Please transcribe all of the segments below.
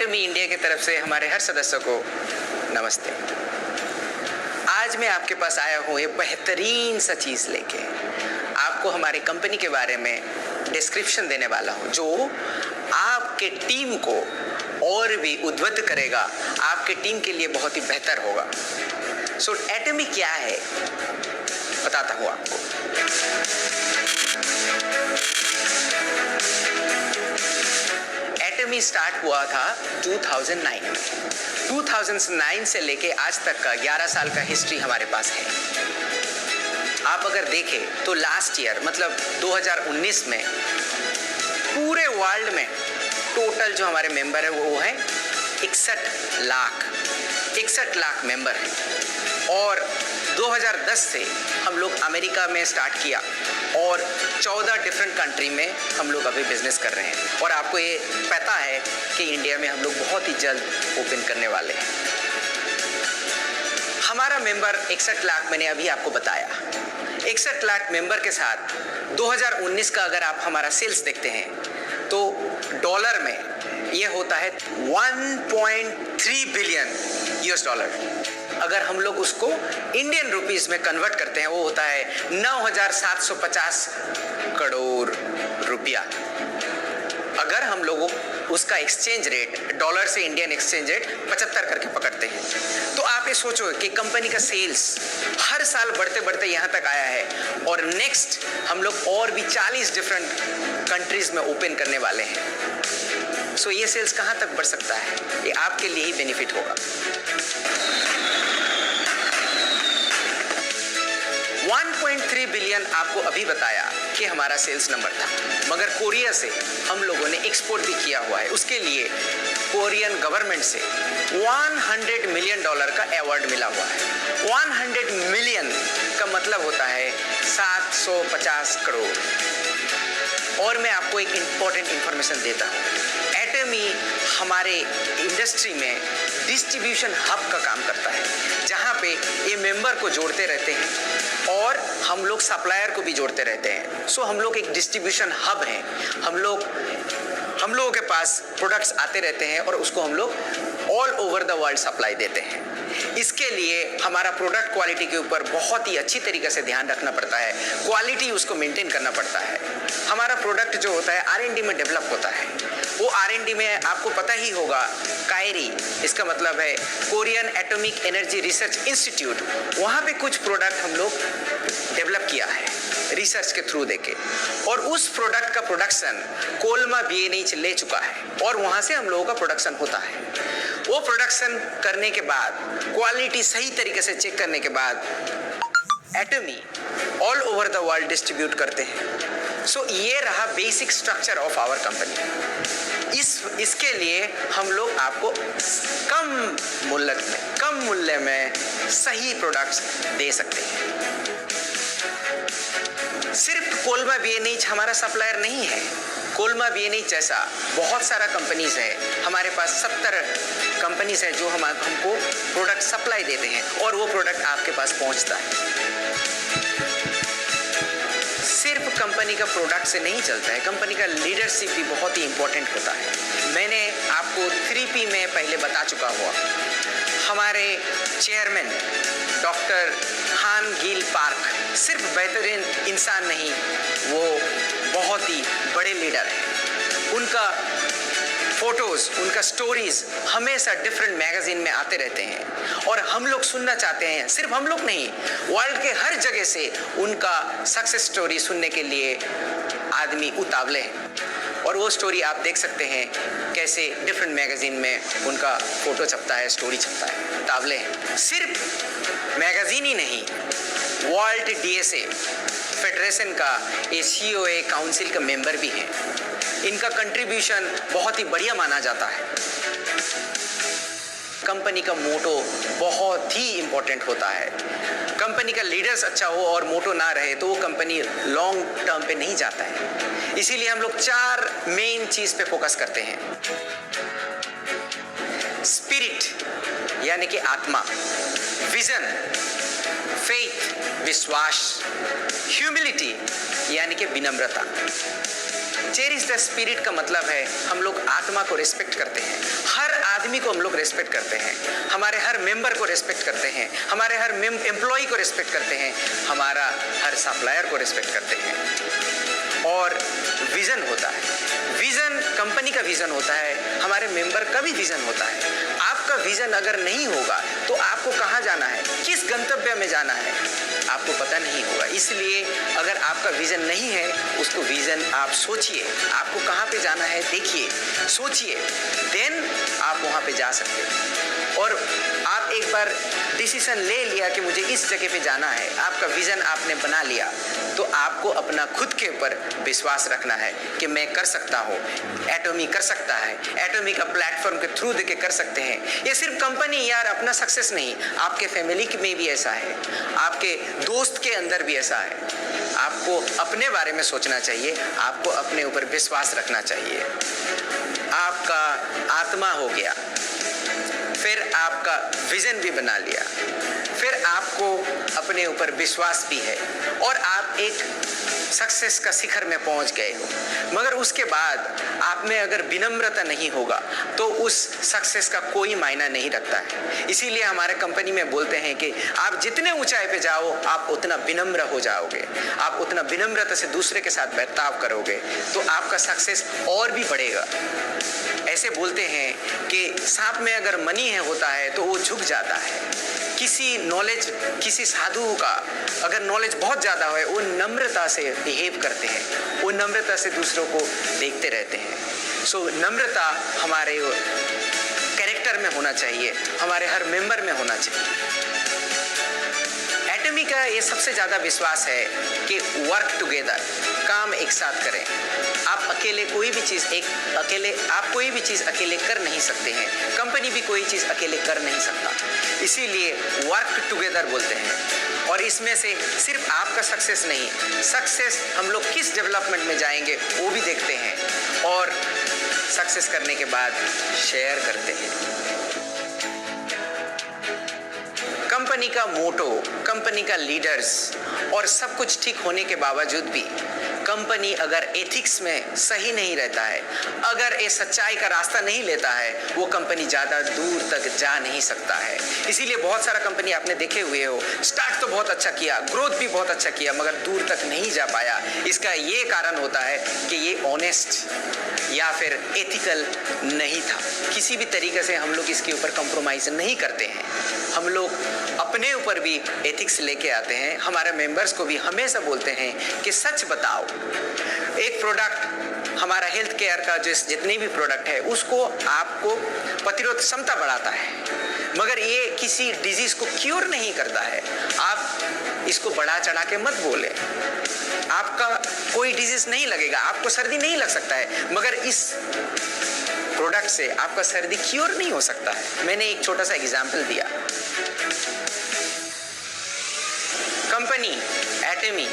एटमी India की तरफ से हमारे हर सदस्यों को नमस्ते। आज मैं आपके पास आया हूँ एक बेहतरीन सा चीज़ लेके, आपको हमारी कंपनी के बारे में डिस्क्रिप्शन देने वाला हूँ जो आपके टीम को और भी उद्बुद्ध करेगा, आपके टीम के लिए बहुत ही बेहतर होगा। सो एटमी क्या है बताता हूँ आपको। एटमी स्टार्ट हुआ था 2009 से लेके आज तक का 11 साल का हिस्ट्री हमारे पास है। आप अगर देखें तो लास्ट ईयर मतलब 2019 में पूरे वर्ल्ड में टोटल जो हमारे मेंबर है वो है 61 लाख मेंबर हैं। और 2010 से हम लोग अमेरिका में स्टार्ट किया और 14 डिफरेंट कंट्री में हम लोग अभी बिजनेस कर रहे हैं। और आपको ये पता है कि इंडिया में हम लोग बहुत ही जल्द ओपन करने वाले हैं। हमारा मेंबर 61 लाख मैंने अभी आपको बताया। 61 लाख मेंबर के साथ 2019 का अगर आप हमारा सेल्स देखते हैं तो डॉलर में ये होता है 1.3 बिलियन यूएस डॉलर। अगर हम लोग उसको इंडियन रुपीस में कन्वर्ट करते हैं वो होता है 9,750 करोड़ रुपया। अगर हम लोगों उसका एक्सचेंज रेट डॉलर से इंडियन एक्सचेंज रेट 75 करके पकड़ते हैं तो आप ये सोचो कि कंपनी का सेल्स हर साल बढ़ते बढ़ते यहाँ तक आया है। और नेक्स्ट हम लोग और भी 40 डिफरेंट कंट्रीज में ओपन करने वाले हैं। सो ये सेल्स कहाँ तक बढ़ सकता है, ये आपके लिए ही बेनिफिट होगा। 1.3 बिलियन आपको अभी बताया कि हमारा सेल्स नंबर था, मगर कोरिया से हम लोगों ने एक्सपोर्ट भी किया हुआ है। उसके लिए कोरियन गवर्नमेंट से 100 मिलियन डॉलर का अवार्ड मिला हुआ है। 100 मिलियन का मतलब होता है 750 करोड़। और मैं आपको एक इंपॉर्टेंट इंफॉर्मेशन देता हूँ। एटमी हमारे इंडस्ट्री में डिस्ट्रीब्यूशन हब का काम करता है, जहाँ पे ये मेंबर को जोड़ते रहते हैं और हम लोग सप्लायर को भी जोड़ते रहते हैं। सो हम लोग एक डिस्ट्रीब्यूशन हब हैं। हम लोगों के पास प्रोडक्ट्स आते रहते हैं और उसको हम लोग all over the world supply देते हैं। इसके लिए हमारा प्रोडक्ट क्वालिटी के ऊपर बहुत ही अच्छी तरीके से ध्यान रखना पड़ता है, क्वालिटी उसको मेंटेन करना पड़ता है। हमारा प्रोडक्ट जो होता है R&D में डेवलप होता है। वो R&D में आपको पता ही होगा, कायरी इसका मतलब है Korean atomic energy research institute, वहाँ पे कुछ प्रोडक्ट हम लोग डेवलप किया है रिसर्च के थ्रू देके। और उस प्रोडक्ट का प्रोडक्शन कोलमा BNH ले चुका है और वहाँ से हम लोगों का प्रोडक्शन होता है। वो प्रोडक्शन करने के बाद क्वालिटी सही तरीके से चेक करने के बाद एटमी all over the world distribute करते हैं। सो ये रहा basic structure of our company. इसके लिए हम लोग आपको कम मूल्य में सही प्रोडक्ट्स दे सकते हैं। सिर्फ कोलमा BNH हमारा सप्लायर नहीं है। कोलमा BNH जैसा बहुत सारा कंपनीज है। हमारे पास 70 कंपनीज है जो हमको प्रोडक्ट सप्लाई देते हैं और वो प्रोडक्ट आपके पास पहुंचता है। सिर्फ कंपनी का प्रोडक्ट से नहीं चलता है, कंपनी का लीडरशिप भी बहुत ही इंपॉर्टेंट होता है। मैंने आपको 3P में पहले बता चुका हुआ। हमारे चेयरमैन डॉक्टर हान गिल पार्क सिर्फ बेहतरीन इंसान नहीं, वो बहुत ही बड़े लीडर हैं। उनका फोटोज, उनका स्टोरीज हमेशा डिफरेंट मैगजीन में आते रहते हैं और हम लोग सुनना चाहते हैं। सिर्फ हम लोग नहीं, वर्ल्ड के हर जगह से उनका सक्सेस स्टोरी सुनने के लिए आदमी उतावले हैं। और वो स्टोरी आप देख सकते हैं कैसे डिफरेंट मैगजीन में उनका फोटो छपता है, स्टोरी छपता है, उतावले हैं। सिर्फ मैगजीन ही नहीं, वर्ल्ड DSA फेडरेशन का COA काउंसिल का मेंबर भी हैं। इनका कंट्रीब्यूशन बहुत ही बढ़िया माना जाता है। कंपनी का मोटो बहुत ही इंपॉर्टेंट होता है। कंपनी का लीडर्स अच्छा हो और मोटो ना रहे तो वो कंपनी लॉन्ग टर्म पे नहीं जाता है। इसीलिए हम लोग 4 मेन चीज पे फोकस करते हैं। स्पिरिट यानी कि आत्मा, विजन, फेथ विश्वास, ह्यूमिलिटी यानी कि विनम्रता। चेरिश द स्पिरिट का मतलब है हम लोग आत्मा को रिस्पेक्ट करते हैं, हर आदमी को हम लोग रिस्पेक्ट करते हैं, हमारे हर मेंबर को रिस्पेक्ट करते हैं, हमारे हर एम्प्लॉय को रिस्पेक्ट करते हैं, हमारा हर सप्लायर को रिस्पेक्ट करते हैं। और विजन होता है, विजन कंपनी का विजन होता है, हमारे मेंबर का भी विजन होता है। आपका विजन अगर नहीं होगा तो आपको कहाँ जाना है, किस गंतव्य में जाना है, आपको पता नहीं होगा। इसलिए अगर आपका विजन नहीं है, उसको विजन आप सोचिए, आपको कहाँ पे जाना है देखिए, सोचिए, देन आप वहाँ पे जा सकते हैं। और आप एक बार डिसीजन ले लिया कि मुझे इस जगह पे जाना है, आपका विजन आपने बना लिया, तो आपको अपना खुद के ऊपर विश्वास रखना है कि मैं कर सकता हूँ। एटॉमी कर सकता है, एटॉमी का प्लेटफॉर्म के थ्रू देके कर सकते हैं। ये सिर्फ कंपनी यार अपना सक्सेस नहीं, आपके फैमिली में भी ऐसा है, आपके दोस्त के अंदर भी ऐसा है। आपको अपने बारे में सोचना चाहिए, आपको अपने ऊपर विश्वास रखना चाहिए। आपका आत्मा हो गया, फिर आपका विजन भी बना लिया, फिर आपको अपने ऊपर विश्वास भी है और आप एक सक्सेस का शिखर में पहुंच गए हो। मगर उसके बाद आप में अगर विनम्रता नहीं होगा तो उस सक्सेस का कोई मायना नहीं रखता है। इसीलिए हमारे कंपनी में बोलते हैं कि आप जितने ऊंचाई पे जाओ आप उतना विनम्र हो जाओगे, आप उतना विनम्रता से दूसरे के साथ बर्ताव करोगे तो आपका सक्सेस और भी बढ़ेगा। ऐसे बोलते हैं कि सांप में अगर मनी होता है तो वो झुक जाता है। किसी नॉलेज, किसी साधु का अगर नॉलेज बहुत ज़्यादा है, वो नम्रता से बिहेव करते हैं, वो नम्रता से दूसरों को देखते रहते हैं। सो नम्रता हमारे कैरेक्टर में होना चाहिए, हमारे हर मेंबर में होना चाहिए। एटॉमी का ये सबसे ज़्यादा विश्वास है कि वर्क टुगेदर, काम एक साथ करें। आप अकेले कोई भी चीज़ आप कोई भी चीज़ अकेले कर नहीं सकते हैं, कंपनी भी कोई चीज़ अकेले कर नहीं सकता। इसीलिए वर्क टुगेदर बोलते हैं। और इसमें से सिर्फ आपका सक्सेस नहीं, सक्सेस हम लोग किस डेवलपमेंट में जाएंगे वो भी देखते हैं और सक्सेस करने के बाद शेयर करते हैं। कंपनी का मोटो, कंपनी का लीडर्स और सब कुछ ठीक होने के बावजूद भी कंपनी अगर एथिक्स में सही नहीं रहता है, अगर ये सच्चाई का रास्ता नहीं लेता है, वो कंपनी ज़्यादा दूर तक जा नहीं सकता है। इसीलिए बहुत सारा कंपनी आपने देखे हुए हो, स्टार्ट तो बहुत अच्छा किया, ग्रोथ भी बहुत अच्छा किया, मगर दूर तक नहीं जा पाया। इसका ये कारण होता है कि ये ऑनेस्ट या फिर एथिकल नहीं था। किसी भी तरीके से हम लोग इसके ऊपर कंप्रोमाइज़ नहीं करते हैं, हम लोग अपने ऊपर भी एथिक्स लेके आते हैं। हमारे मेंबर्स को भी हमेशा बोलते हैं कि सच बताओ। एक प्रोडक्ट, हमारा हेल्थ केयर का जितने भी प्रोडक्ट है उसको आपको प्रतिरोध क्षमता बढ़ाता है, मगर ये किसी डिजीज को क्योर नहीं करता है। आप इसको बढ़ा चढ़ा के मत बोले, आपका कोई डिजीज नहीं लगेगा, आपको सर्दी नहीं लग सकता है, मगर इस प्रोडक्ट से आपका सर्दी क्योर नहीं हो सकता है। मैंने एक छोटा सा एग्जाम्पल दिया। कंपनी एटॉमी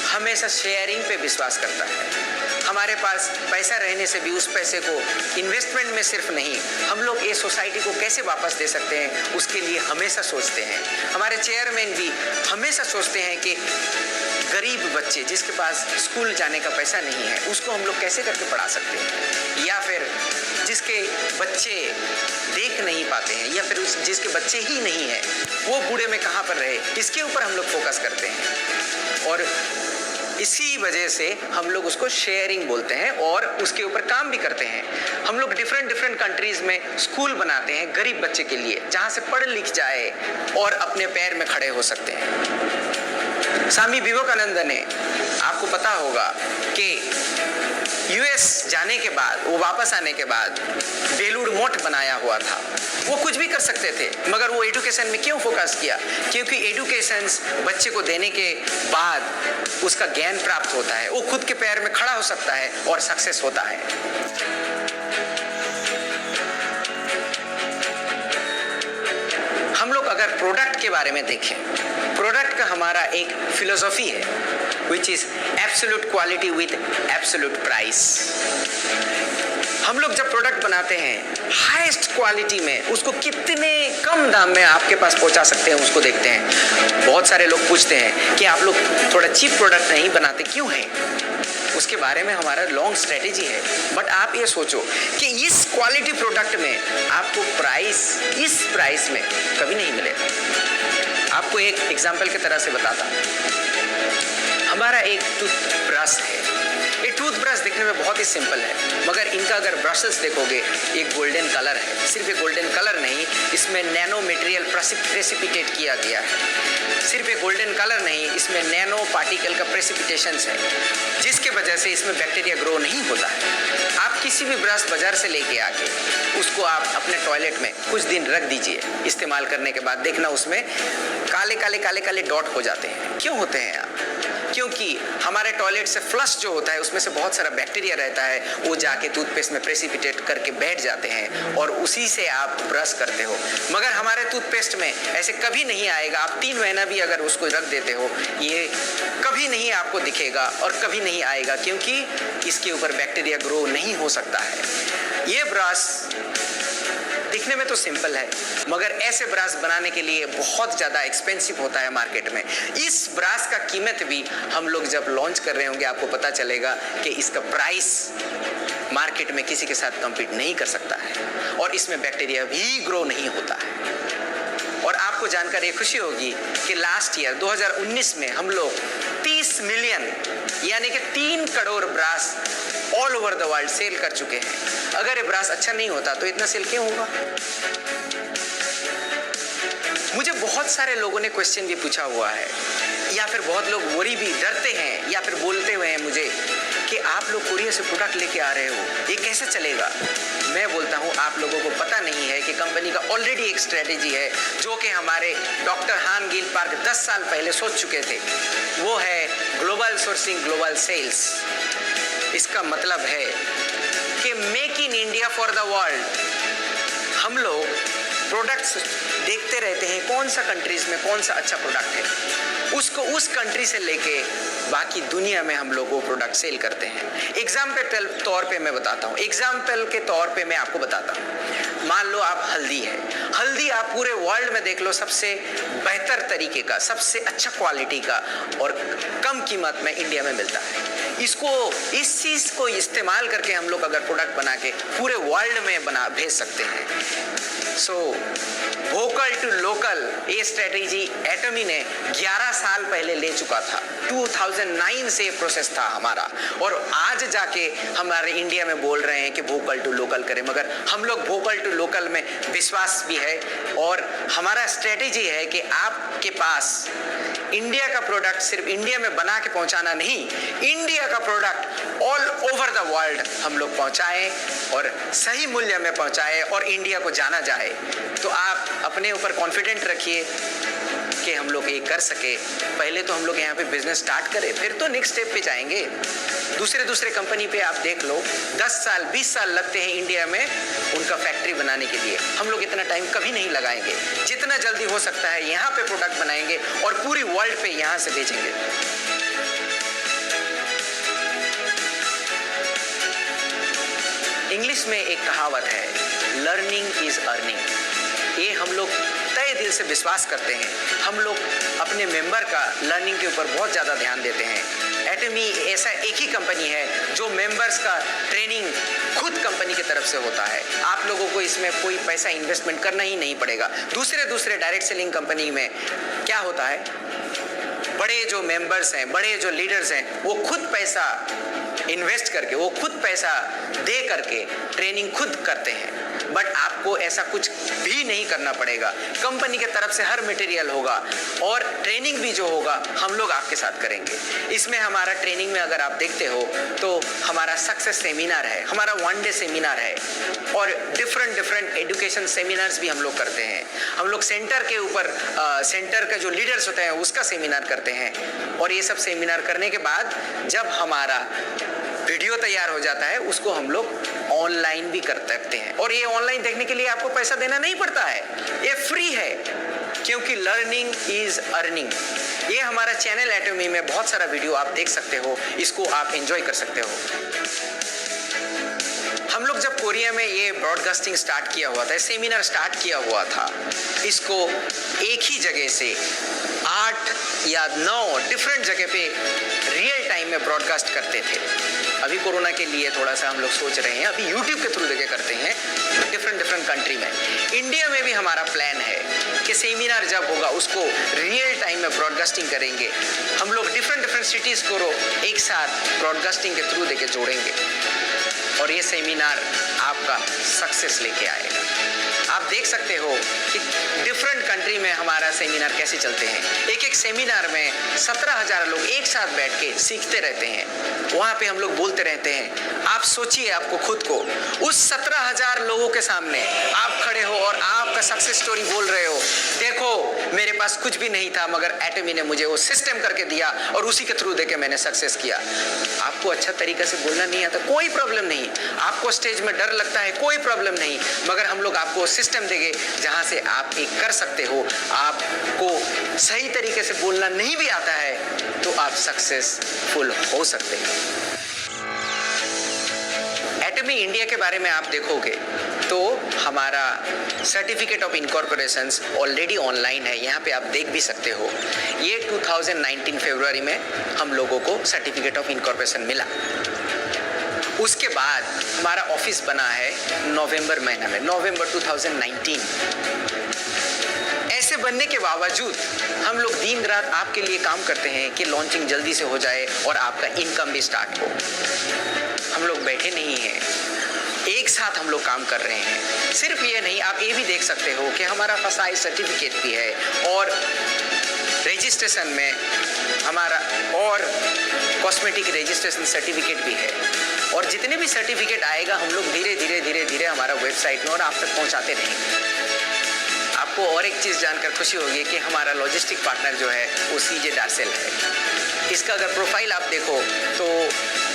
हमेशा शेयरिंग पे विश्वास करता है। हमारे पास पैसा रहने से भी उस पैसे को इन्वेस्टमेंट में सिर्फ नहीं, हम लोग ये सोसाइटी को कैसे वापस दे सकते हैं उसके लिए हमेशा सोचते हैं। हमारे चेयरमैन भी हमेशा सोचते हैं कि गरीब बच्चे जिसके पास स्कूल जाने का पैसा नहीं है उसको हम लोग कैसे करके पढ़ा सकते हैं, या फिर जिसके बच्चे देख नहीं पाते हैं, या फिर जिसके बच्चे ही नहीं है वो बूढ़े में कहाँ पर रहे, इसके ऊपर हम लोग फोकस करते हैं। और इसी वजह से हम लोग उसको शेयरिंग बोलते हैं और उसके ऊपर काम भी करते हैं। हम लोग डिफरेंट कंट्रीज में स्कूल बनाते हैं गरीब बच्चे के लिए, जहाँ से पढ़ लिख जाए और अपने पैर में खड़े हो सकते हैं। स्वामी विवेकानंद ने, आपको पता होगा कि यूएस जाने के बाद, वो वापस आने के बाद बेलूर मठ बनाया हुआ था। वो कुछ भी कर सकते थे, मगर वो एजुकेशन में क्यों फोकस किया? क्योंकि एजुकेशन बच्चे को देने के बाद उसका ज्ञान प्राप्त होता है, वो खुद के पैर में खड़ा हो सकता है और सक्सेस होता है। हम लोग अगर प्रोडक्ट के बारे में देखें, प्रोडक्ट का हमारा एक फिलोसॉफी है which is absolute quality with absolute price। हम लोग जब प्रोडक्ट बनाते हैं हाईएस्ट क्वालिटी में उसको कितने कम दाम में आपके पास पहुंचा सकते हैं उसको देखते हैं। बहुत सारे लोग पूछते हैं कि आप लोग थोड़ा चीप प्रोडक्ट नहीं बनाते क्यों हैं? उसके बारे में हमारा लॉन्ग स्ट्रेटेजी है। बट आप ये सोचो कि इस क्वालिटी प्रोडक्ट में आपको प्राइस इस प्राइस में कभी नहीं मिलेगा। आपको एक एग्जांपल की तरह से बताता हूँ। हमारा एक टूथब्रश है। ये टूथब्रश दिखने में बहुत ही सिंपल है, मगर इनका अगर ब्रशेस देखोगे ये गोल्डन कलर है। सिर्फ ये गोल्डन कलर नहीं, इसमें नैनो मटेरियल प्रेसिपिटेट किया गया है। सिर्फ ये गोल्डन कलर नहीं, इसमें नैनो पार्टिकल का प्रेसिपिटेशंस है, जिसके वजह से इसमें बैक्टीरिया ग्रो नहीं होता है। आप किसी भी ब्रश बाजार से लेके आके उसको आप अपने टॉयलेट में कुछ दिन रख दीजिए। इस्तेमाल करने के बाद देखना उसमें काले काले डॉट हो जाते हैं। क्यों होते हैं आप? क्योंकि हमारे टॉयलेट से फ्लश जो होता है उसमें से बहुत सारा बैक्टीरिया रहता है, वो जाके टूथपेस्ट में प्रेसिपिटेट करके बैठ जाते हैं और उसी से आप ब्रश करते हो। मगर हमारे टूथपेस्ट में ऐसे कभी नहीं आएगा। आप 3 महीना भी अगर उसको रख देते हो, ये कभी नहीं आपको दिखेगा और कभी नहीं आएगा, क्योंकि इसके ऊपर बैक्टीरिया ग्रो नहीं हो सकता है। ये ब्रश दिखने में तो सिंपल है, मगर ऐसे ब्रश बनाने के लिए बहुत ज़्यादा एक्सपेंसिव होता है मार्केट में। इस ब्रश का कीमत भी हम लोग जब लॉन्च कर रहे होंगे आपको पता चलेगा कि इसका प्राइस मार्केट में किसी के साथ कम्पीट नहीं कर सकता है और इसमें बैक्टीरिया भी ग्रो नहीं होता है। और आपको जानकर ये खुशी होगी कि लास्ट ईयर 2019 में हम लोग 30 मिलियन यानी कि 3 crore brush all over the world sell कर चुके हैं। अगर ये ब्रश अच्छा नहीं होता तो इतना सेल क्यों होगा? मुझे बहुत सारे लोगों ने क्वेश्चन भी पूछा हुआ है, या फिर बहुत लोग वरी भी डरते हैं या फिर बोलते हुए हैं मुझे कि आप लोग कोरिया से प्रोडक्ट लेके आ रहे हो, ये कैसे चलेगा? मैं बोलता हूँ आप लोगों को पता नहीं है कि कंपनी का ऑलरेडी एक स्ट्रेटेजी है जो कि हमारे डॉक्टर हान गिल पार्क 10 साल पहले सोच चुके थे। वो है ग्लोबल सोर्सिंग ग्लोबल सेल्स। इसका मतलब है कि make in India for the world. हम लोग प्रोडक्ट्स देखते रहते हैं कौन सा कंट्रीज में कौन सा अच्छा प्रोडक्ट है, उसको उस कंट्री से लेके बाकी दुनिया में हम लोग वो प्रोडक्ट सेल करते हैं। एग्जाम्पल तौर पे मैं बताता हूँ, एग्जाम्पल के तौर पे मैं आपको बताता हूँ। मान लो आप हल्दी है, हल्दी आप पूरे वर्ल्ड में देख लो सबसे बेहतर तरीके का, सबसे अच्छा क्वालिटी का और कम कीमत में इंडिया में मिलता है। इस चीज़ को इस्तेमाल करके हम लोग अगर प्रोडक्ट बना के पूरे वर्ल्ड में भेज सकते हैं। सो वोकल टू लोकल ये स्ट्रेटेजी एटमी ने 11 साल पहले ले चुका था। 2009 से प्रोसेस था हमारा, और आज जाके हमारे इंडिया में बोल रहे हैं कि वोकल टू लोकल करें। मगर हम लोग वोकल टू लोकल में विश्वास भी है और हमारा स्ट्रेटेजी है कि आपके पास इंडिया का प्रोडक्ट सिर्फ इंडिया में बना के पहुंचाना नहीं, इंडिया का product all over the world हम लोग पहुंचाएं और सही मूल्य में पहुंचाएं और इंडिया को जाना जाए। तो आप अपने ऊपर कॉन्फिडेंट रखिए कि हम लोग ये कर सके। पहले तो हम लोग यहाँ पे बिजनेस स्टार्ट करें, फिर तो नेक्स्ट स्टेप पे जाएंगे। दूसरे कंपनी पे आप देख लो 10 साल 20 साल लगते हैं इंडिया में उनका फैक्ट्री बनाने के लिए। हम लोग इतना टाइम कभी नहीं लगाएंगे। जितना जल्दी हो सकता है यहाँ पे प्रोडक्ट बनाएंगे और पूरी वर्ल्ड पे यहाँ से बेचेंगे। इंग्लिश में एक कहावत है, लर्निंग इज अर्निंग। ये हम लोग तय दिल से विश्वास करते हैं। हम लोग अपने मेंबर का लर्निंग के ऊपर बहुत ज़्यादा ध्यान देते हैं। एटमी ऐसा एक ही कंपनी है जो मेंबर्स का ट्रेनिंग खुद कंपनी की तरफ से होता है। आप लोगों को इसमें कोई पैसा इन्वेस्टमेंट करना ही नहीं पड़ेगा। दूसरे डायरेक्ट सेलिंग कंपनी में क्या होता है, बड़े जो मेंबर्स हैं, बड़े जो लीडर्स हैं, वो खुद पैसा इन्वेस्ट करके, वो खुद पैसा दे करके ट्रेनिंग खुद करते हैं। बट आपको ऐसा कुछ भी नहीं करना पड़ेगा। कंपनी के तरफ से हर मटेरियल होगा और ट्रेनिंग भी जो होगा हम लोग आपके साथ करेंगे। इसमें हमारा ट्रेनिंग में अगर आप देखते हो तो हमारा सक्सेस सेमिनार है, हमारा 1 डे सेमिनार है और डिफरेंट एजुकेशन सेमिनार्स भी हम लोग करते हैं। हम लोग सेंटर के ऊपर सेंटर का जो लीडर्स होते हैं उसका सेमिनार करते हैं और ये सब सेमिनार करने के बाद जब हमारा वीडियो तैयार हो जाता है उसको हम लोग ऑनलाइन भी कर सकते हैं। और ये ऑनलाइन देखने के लिए आपको पैसा देना नहीं पड़ता है, ये फ्री है, क्योंकि लर्निंग इज अर्निंग। ये हमारा चैनल एटमी में बहुत सारा वीडियो आप देख सकते हो, इसको आप एंजॉय कर सकते हो। हम लोग जब कोरिया कोरिया में ये ब्रॉडकास्टिंग स्टार्ट किया हुआ था, सेमिनार स्टार्ट किया हुआ था, इसको एक ही जगह से 8 या 9 डिफरेंट जगह पे रियल टाइम में ब्रॉडकास्ट करते थे। अभी कोरोना के लिए थोड़ा सा हम लोग सोच रहे हैं, अभी यूट्यूब के थ्रू देके करते हैं डिफरेंट कंट्री में। इंडिया में भी हमारा प्लान है कि सेमिनार जब होगा उसको रियल टाइम में ब्रॉडकास्टिंग करेंगे। हम लोग डिफरेंट सिटीज़ को एक साथ ब्रॉडकास्टिंग के थ्रू देके जोड़ेंगे और ये सेमिनार आपका सक्सेस लेके आएगा। आप देख सकते हो कि डिफरेंट कंट्री में हमारा सेमिनार कैसे चलते हैं। एक सेमिनार में 17,000 लोग एक साथ बैठ के सीखते रहते हैं, वहाँ पे हम लोग बोलते रहते हैं। आप सोचिए आपको खुद को उस 17,000 लोगों के सामने आप खड़े हो और आपका सक्सेस स्टोरी बोल रहे हो। देखो मेरे पास कुछ भी नहीं था मगर एटमी ने मुझे वो सिस्टम करके दिया और उसी के थ्रू देके मैंने सक्सेस किया। आपको अच्छा तरीके से बोलना नहीं आता, कोई प्रॉब्लम नहीं। आपको स्टेज में डर लगता है, कोई प्रॉब्लम नहीं, मगर हम लोग आपको सिस्टम देंगे जहां से आप एक कर सकते हो। आपको सही तरीके से बोलना नहीं भी आता है तो आप सक्सेसफुल हो सकते हैं। एटमी इंडिया के बारे में आप देखोगे तो हमारा certificate of incorporation already online है, यहाँ पे आप देख भी सकते हो। ये 2019 फरवरी में हम लोगों को सर्टिफिकेट ऑफ इनकॉर्पोरेशन मिला। उसके बाद हमारा ऑफिस बना है नवंबर महीना में, नवंबर 2019। ऐसे बनने के बावजूद हम लोग दिन रात आपके लिए काम करते हैं कि लॉन्चिंग जल्दी से हो जाए और आपका इनकम भी स्टार्ट हो। हम लोग बैठे नहीं हैं, एक साथ हम लोग काम कर रहे हैं। सिर्फ ये नहीं, आप ये भी देख सकते हो कि हमारा फसाई सर्टिफिकेट भी है और रजिस्ट्रेशन में हमारा और कॉस्मेटिक रजिस्ट्रेशन सर्टिफिकेट भी है। और जितने भी सर्टिफिकेट आएगा हम लोग धीरे धीरे हमारा वेबसाइट में और आप तक पहुंचाते रहेंगे। आपको और एक चीज़ जानकर खुशी होगी कि हमारा लॉजिस्टिक पार्टनर जो है वो सीजे डार्सेल है। इसका अगर प्रोफाइल आप देखो तो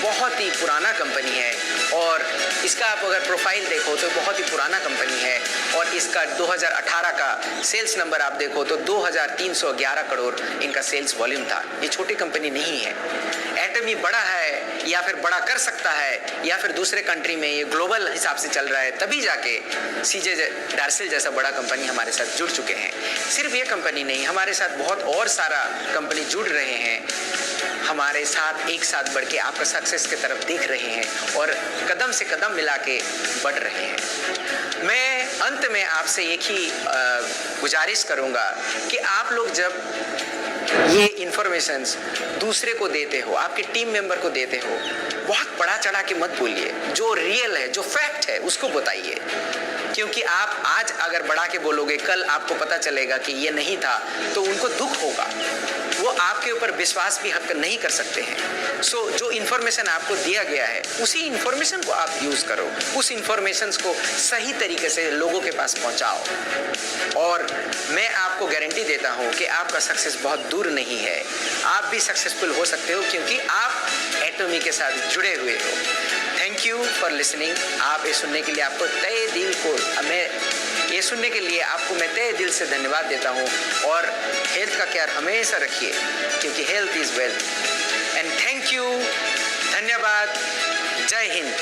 बहुत ही पुराना कंपनी है और इसका आप अगर प्रोफाइल देखो तो बहुत ही पुराना कंपनी है और इसका 2018 का सेल्स नंबर आप देखो तो 2311 करोड़ इनका सेल्स वॉल्यूम था। ये छोटी कंपनी नहीं है। एटमी बड़ा है या फिर बड़ा कर सकता है या फिर दूसरे कंट्री में ये ग्लोबल हिसाब से चल रहा है, तभी जाके सीजे डार्सेल जैसा बड़ा कंपनी हमारे साथ जुड़ चुके हैं। सिर्फ ये कंपनी नहीं, हमारे साथ बहुत और सारा कंपनी जुड़ रहे हैं, हमारे साथ एक साथ बढ़ के आपका सक्सेस की तरफ देख रहे हैं और कदम से कदम मिला के बढ़ रहे हैं। मैं अंत में आपसे एक ही गुजारिश करूंगा कि आप लोग जब ये इंफॉर्मेशंस दूसरे को देते हो, आपके टीम मेंबर को देते हो, बहुत बड़ा चढ़ा के मत बोलिए। जो रियल है, जो फैक्ट है उसको बताइए, क्योंकि आप आज अगर बढ़ा के बोलोगे कल आपको पता चलेगा कि ये नहीं था तो उनको दुख होगा, वो आपके ऊपर विश्वास भी हक नहीं कर सकते हैं। सो जो इन्फॉर्मेशन आपको दिया गया है उसी इन्फॉर्मेशन को आप यूज़ करो, उस इन्फॉर्मेशन को सही तरीके से लोगों के पास पहुंचाओ और मैं आपको गारंटी देता हूं कि आपका सक्सेस बहुत दूर नहीं है। आप भी सक्सेसफुल हो सकते हो क्योंकि आप एटमी के साथ जुड़े हुए हो। Thank you for listening. आप ये सुनने के लिए आपको तहे दिल को ये सुनने के लिए आपको मैं तहे दिल से धन्यवाद देता हूँ और हेल्थ का ख्याल हमेशा रखिए क्योंकि health is wealth. And thank you, धन्यवाद, जय हिंद।